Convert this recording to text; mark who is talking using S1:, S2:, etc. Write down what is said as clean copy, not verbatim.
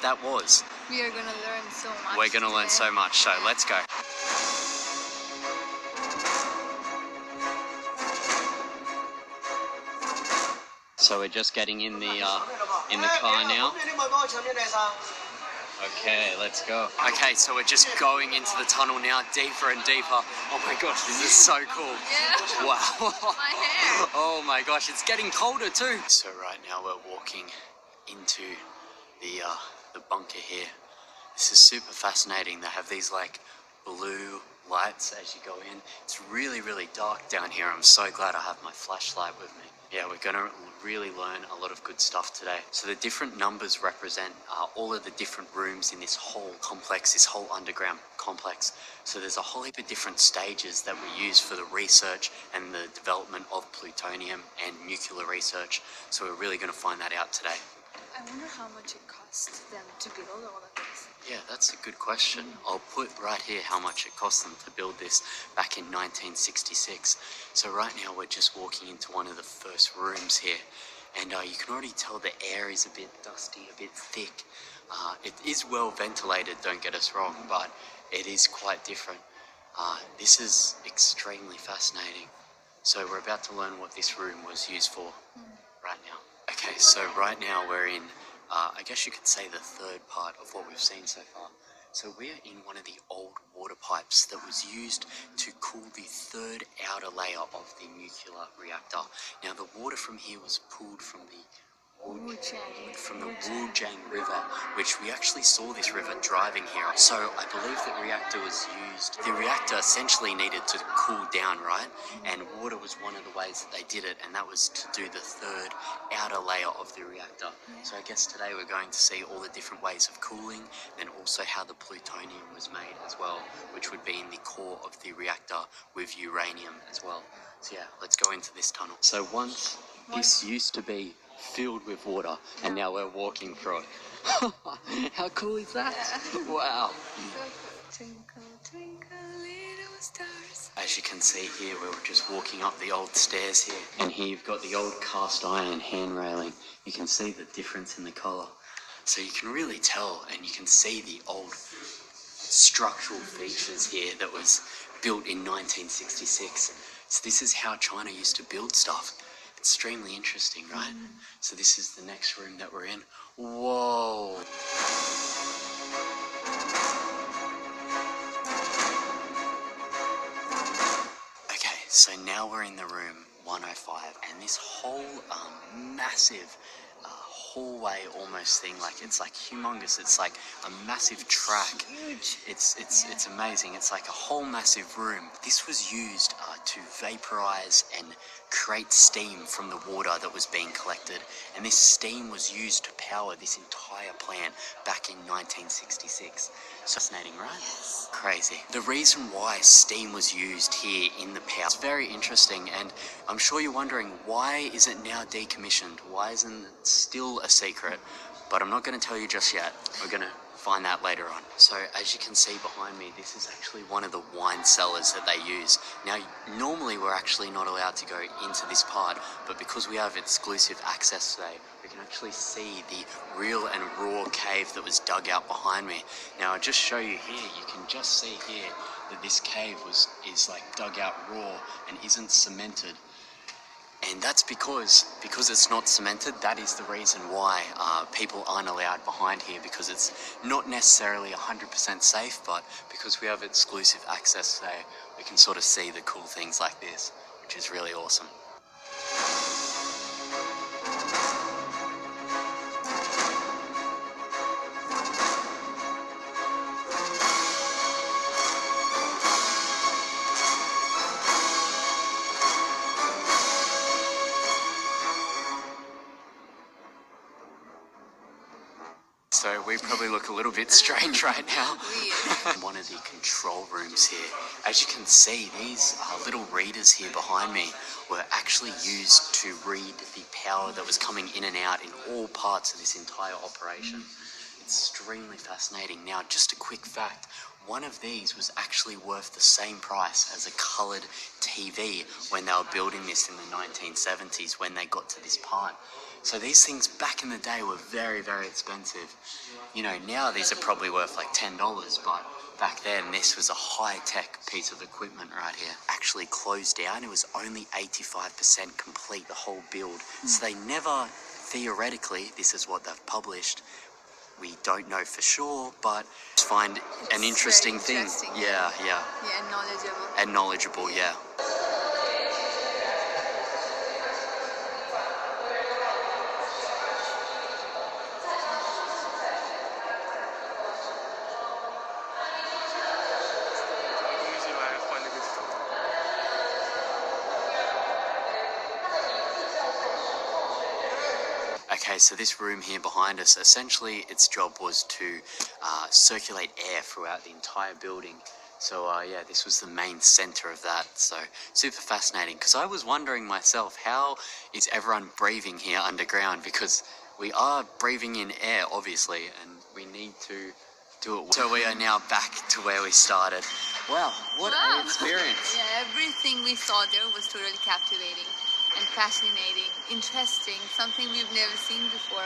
S1: that was.
S2: We are gonna learn so much.
S1: We're gonna learn so much, so let's go. So we're just getting in the car now. Okay, let's go. Okay, so we're just going into the tunnel now, deeper and deeper. Oh my gosh, this is so cool.
S2: Yeah.
S1: Wow.
S2: My hair.
S1: Oh my gosh, it's getting colder too. So right now we're walking into the bunker here. This is super fascinating. They have these like blue lights as you go in. It's really, really dark down here. I'm so glad I have my flashlight with me. Yeah, we're gonna really learn a lot of good stuff today. So the different numbers represent all of the different rooms in this whole complex, this whole underground complex. So there's a whole heap of different stages that we use for the research and the development of plutonium and nuclear research. So we're really gonna find that out today.
S2: I wonder how much it costs them to build all of this.
S1: Yeah, that's a good question. I'll put right here how much it cost them to build this back in 1966. So right now we're just walking into one of the first rooms here, and you can already tell the air is a bit dusty, a bit thick. It is well ventilated, don't get us wrong, but it is quite different. This is extremely fascinating. So we're about to learn what this room was used for right now. Okay, so right now we're in, I guess you could say, the third part of what we've seen so far. So we're in one of the old water pipes that was used to cool the third outer layer of the nuclear reactor. Now the water from here was pulled from the Wujang River, which we actually saw this river driving here. So I believe that reactor was used. The reactor essentially needed to cool down, right? And water was one of the ways that they did it, and that was to do the third outer layer of the reactor. So I guess today we're going to see all the different ways of cooling, and also how the plutonium was made as well, which would be in the core of the reactor with uranium as well. So yeah, let's go into this tunnel. So once this used to be filled with water, and now we're walking through it. How cool is that? Yeah. Wow.
S2: Twinkle, twinkle, little stars.
S1: As you can see here, we're just walking up the old stairs here, and here you've got the old cast iron hand railing. You can see the difference in the colour. So you can really tell, and you can see the old structural features here that was built in 1966. So this is how China used to build stuff. Extremely interesting, right? So this is the next room that we're in. Whoa! Okay, so now we're in the room 105, and this whole massive hallway almost thing, like it's like humongous. It's like a massive track.
S2: Huge.
S1: It's amazing. It's like a whole massive room. This was used to vaporize and create steam from the water that was being collected, and this steam was used to power this entire plant back in 1966. So fascinating, right?
S2: Yes.
S1: Crazy. The reason why steam was used here in the power is very interesting, and I'm sure you're wondering, why is it now decommissioned? Why isn't it still a secret? But I'm not going to tell you just yet. We're going to find that later on. So as you can see behind me, this is actually one of the wine cellars that they use. Now normally we're actually not allowed to go into this part, but because we have exclusive access today, we can actually see the real and raw cave that was dug out behind me. Now I'll just show you here. You can just see here that this cave is like dug out raw and isn't cemented. And that's because it's not cemented. That is the reason why people aren't allowed behind here, because it's not necessarily 100% safe, but because we have exclusive access today, we can sort of see the cool things like this, which is really awesome. So we probably look a little bit strange right now. One of the control rooms here. As you can see, these little readers here behind me were actually used to read the power that was coming in and out in all parts of this entire operation. Extremely fascinating. Now, just a quick fact, one of these was actually worth the same price as a coloured TV when they were building this in the 1970s when they got to this part. So these things back in the day were very, very expensive. You know, now these are probably worth like $10, but back then this was a high-tech piece of equipment right here. Actually closed down, it was only 85% complete, the whole build. So they never, theoretically, this is what they've published, we don't know for sure, but find an interesting thing. Yeah.
S2: Yeah, and knowledgeable.
S1: And knowledgeable, yeah. Okay, so this room here behind us, essentially its job was to circulate air throughout the entire building. So yeah, this was the main center of that. So super fascinating, because I was wondering myself, how is everyone breathing here underground? Because we are breathing in air, obviously, and we need to do it. So we are now back to where we started. Wow, what an experience.
S2: Yeah, everything we saw there was totally captivating and fascinating, interesting, something we've never seen before.